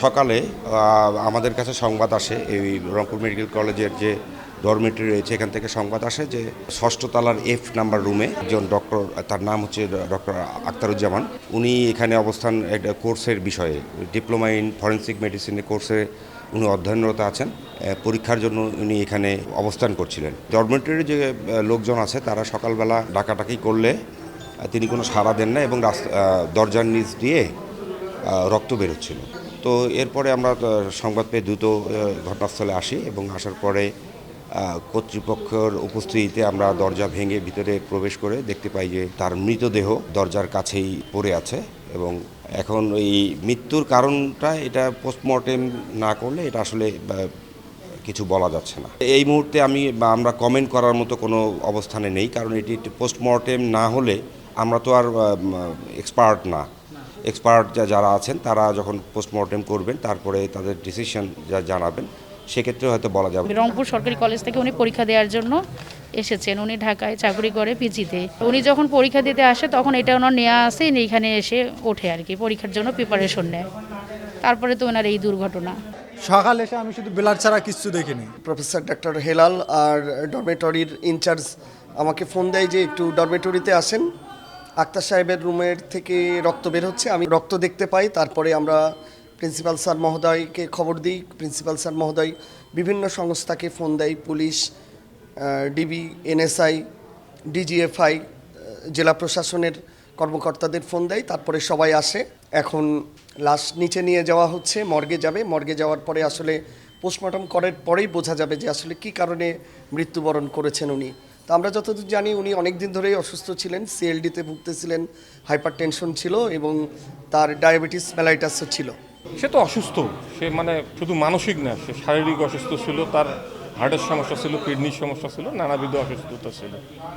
সকালে আমাদের কাছে সংবাদ আসে, এই রংপুর মেডিকেল কলেজের যে ডরমেটরি রয়েছে এখান থেকে সংবাদ আসে যে ষষ্ঠ তলার F নাম্বার রুমে একজন ডক্টর, তার নাম হচ্ছে ডক্টর আখতারুজ্জামান, উনি এখানে অবস্থান একটা কোর্সের বিষয়ে ডিপ্লোমা ইন ফরেন্সিক মেডিসিনের কোর্সে উনি অধ্যয়নরত আছেন। পরীক্ষার জন্য উনি এখানে অবস্থান করছিলেন। ডরমেটরির যে লোকজন আছে তারা সকালবেলা ডাকাডাকি করলে তিনি কোনো সাড়া দেন না এবং দরজার নিচ দিয়ে রক্ত বেরোচ্ছিল। তো এরপরে আমরা সংবাদ পেয়ে দ্রুত ঘটনাস্থলে আসি এবং আসার পরে কর্তৃপক্ষের উপস্থিতিতে আমরা দরজা ভেঙে ভিতরে প্রবেশ করে দেখতে পাই যে তার মৃতদেহ দরজার কাছেই পড়ে আছে এবং এখন এই মৃত্যুর কারণটা এটা পোস্টমর্টেম না করলে এটা আসলে কিছু বলা যাচ্ছে না। এই মুহূর্তে আমরা কমেন্ট করার মতো কোনো অবস্থানে নেই, কারণ এটি পোস্টমর্টেম না হলে আমরা তো আর এক্সপার্ট না। এক্সপার্ট যারা আছেন তারা যখন পোস্টমর্টেম করবেন তারপরে তাদের ডিসিশন জানাবেন, সেক্ষেত্রে হয়তো বলা যাবে। রংপুর সরকারি কলেজ থেকে উনি পরীক্ষা দেওয়ার জন্য এসেছেন। উনি ঢাকায় চাকরি করে পিজিতে। উনি যখন পরীক্ষা দিতে আসে তখন এটা ওনার নেওয়া আছে, এখানে এসে ওঠে আর কি, পরীক্ষার জন্য প্রিপারেশন নেয়। তারপরে তো ওনার এই দুর্ঘটনা। সকালে এসে আমি শুধু ব্লাড ছাড়া কিচ্ছু দেখিনি। প্রফেসর ডক্টর হেলাল আর ডরমেটরির ইনচার্জ আমাকে ফোন দেয় যে একটু ডরমেটরিতে আসেন, আক্তার সাহেবের রুমের থেকে রক্ত বের হচ্ছে। আমি রক্ত দেখতে পাই, তারপরে আমরা প্রিন্সিপাল স্যার মহোদয়কে খবর দিই। প্রিন্সিপাল স্যার মহোদয় বিভিন্ন সংস্থাকে ফোন দেয়, পুলিশ, ডিবি, এনএসআই, ডিজিএফআই, জেলা প্রশাসনের কর্মকর্তাদের ফোন দেয়। তারপরে সবাই আসে। এখন লাশ নিচে নিয়ে যাওয়া হচ্ছে, মর্গে যাবে। মর্গে যাওয়ার পরে আসলে পোস্টমর্টম করার পরেই বোঝা যাবে যে আসলে কী কারণে মৃত্যুবরণ করেছেন উনি। তো আমরা যতদূর জানি উনি অনেক দিন ধরেই অসুস্থ ছিলেন, সিএলডিতে ভুগতেছিলেন, হাইপার টেনশন ছিল এবং তার ডায়াবেটিস মেলাইটাসও ছিল। সে তো অসুস্থ, সে মানে শুধু মানসিক না, সে শারীরিক অসুস্থ ছিল, তার হার্টের সমস্যা ছিল, কিডনির সমস্যা ছিল, নানাবিধ অসুস্থতা ছিল।